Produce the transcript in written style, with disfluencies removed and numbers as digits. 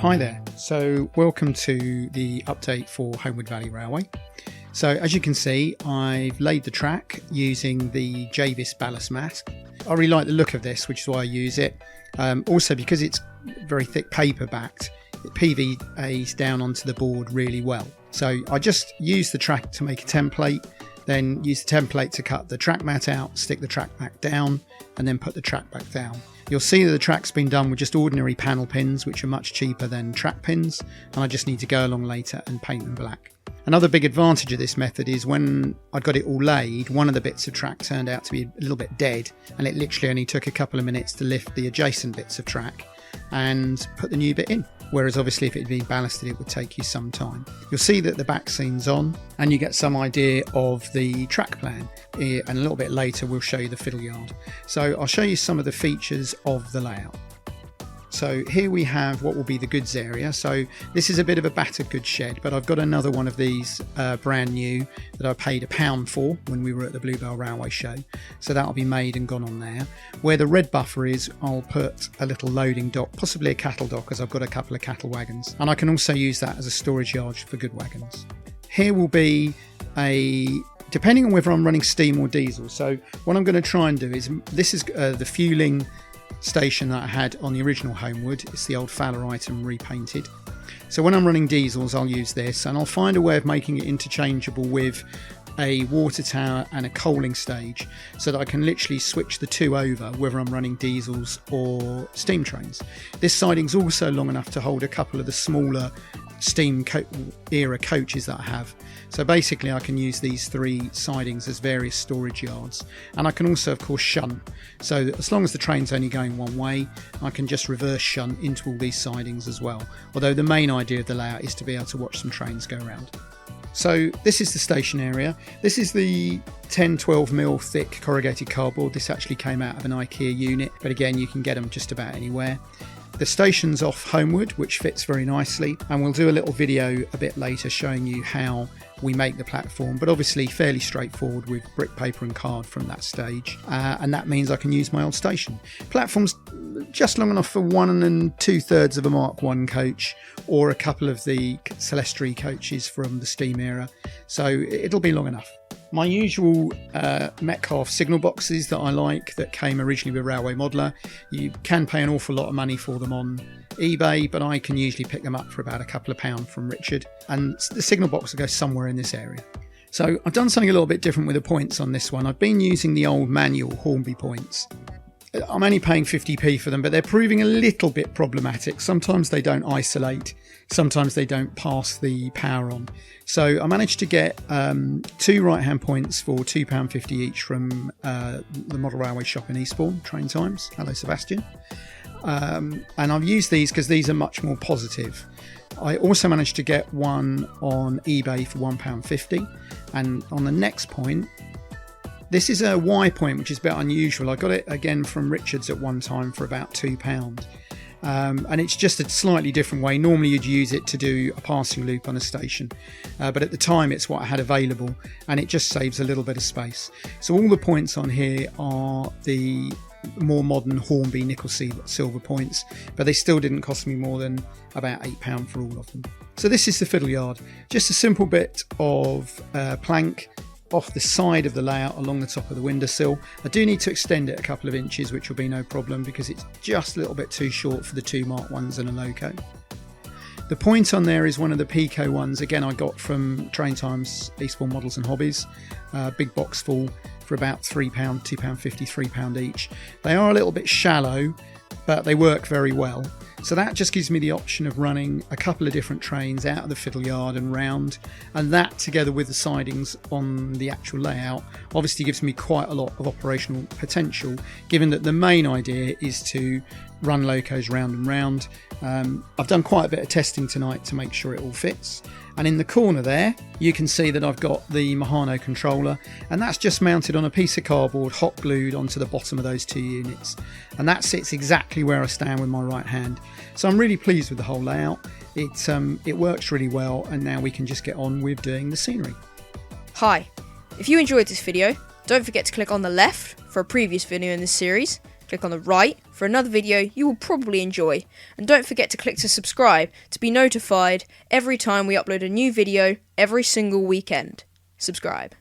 Hi there, so welcome to the update for Homewood Valley Railway. So as you can see, I've laid the track using the Javis ballast mat. I really like the look of this, which is why I use it. Also because it's very thick paper backed, it PVAs down onto the board really well. So I just use the track to make a template, then use the template to cut the track mat out, stick the track back down, and then put the track back down. You'll see that the track's been done with just ordinary panel pins, which are much cheaper than track pins, and I just need to go along later and paint them black. Another big advantage of this method is when I got it all laid, one of the bits of track turned out to be a little bit dead, and it literally only took a couple of minutes to lift the adjacent bits of track and put the new bit in. Whereas obviously if it had been ballasted, it would take you some time. You'll see that the back scene's on and you get some idea of the track plan. And a little bit later, we'll show you the Fiddle Yard. So I'll show you some of the features of the layout. So here we have what will be the goods area. So this is a bit of a battered goods shed, but I've got another one of these brand new that I paid £1 for when we were at the Bluebell Railway show. So that'll be made and gone on there. Where the red buffer is, I'll put a little loading dock, possibly a cattle dock, as I've got a couple of cattle wagons. And I can also use that as a storage yard for good wagons. Here will be depending on whether I'm running steam or diesel. So what I'm going to try and do is, this is the fueling station that I had on the original Homewood. It's the old Fowler item repainted. So when I'm running diesels, I'll use this, and I'll find a way of making it interchangeable with a water tower and a coaling stage, so that I can literally switch the two over whether I'm running diesels or steam trains. This siding's also long enough to hold a couple of the smaller steam era coaches that I have. So basically I can use these three sidings as various storage yards, and I can also of course shunt. So as long as the train's only going one way, I can just reverse shunt into all these sidings as well. Although the main idea of the layout is to be able to watch some trains go around. So this is the station area. This is the 10-12mm thick corrugated cardboard. This actually came out of an IKEA unit, but again you can get them just about anywhere. The station's off Homewood, which fits very nicely, and we'll do a little video a bit later showing you how we make the platform, but obviously fairly straightforward with brick, paper and card from that stage, and that means I can use my old station. Platform's just long enough for 1 2/3 of a Mark I coach or a couple of the Celestri coaches from the steam era, so it'll be long enough. My usual Metcalfe signal boxes that I like, that came originally with Railway Modeler. You can pay an awful lot of money for them on eBay, but I can usually pick them up for about a couple of £pounds from Richard, and the signal box will go somewhere in this area. So I've done something a little bit different with the points on this one. I've been using the old manual Hornby points. I'm only paying 50p for them, but they're proving a little bit problematic. Sometimes they don't isolate, sometimes they don't pass the power on. So I managed to get 2 right-hand points for £2.50 each from the Model Railway shop in Eastbourne, Train Times. Hello, Sebastian. And I've used these because these are much more positive. I also managed to get one on eBay for £1.50, and on the next point, this is a Y point, which is a bit unusual. I got it again from Richards at one time for about £2. And it's just a slightly different way. Normally you'd use it to do a passing loop on a station, but at the time it's what I had available, and it just saves a little bit of space. So all the points on here are the more modern Hornby nickel silver points, but they still didn't cost me more than about £8 for all of them. So this is the Fiddle Yard, just a simple bit of plank off the side of the layout along the top of the windowsill. I do need to extend it a couple of inches, which will be no problem because it's just a little bit too short for the 2 Mark Is and a loco. The point on there is one of the Pico ones, again I got from Train Times, Eastbourne Models and Hobbies, big box full for about £3, £2.50, £3 each. They are a little bit shallow, but they work very well. So that just gives me the option of running a couple of different trains out of the Fiddle Yard and round, and that together with the sidings on the actual layout obviously gives me quite a lot of operational potential, given that the main idea is to run locos round and round. I've done quite a bit of testing tonight to make sure it all fits, and in the corner there you can see that I've got the Mahano controller, and that's just mounted on a piece of cardboard hot glued onto the bottom of those 2 units, and that sits exactly where I stand with my right hand. So I'm really pleased with the whole layout. It works really well, and now we can just get on with doing the scenery. Hi, if you enjoyed this video, don't forget to click on the left for a previous video in this series, Click on the right for another video you will probably enjoy, and don't forget to click to subscribe to be notified every time we upload a new video every single weekend. Subscribe.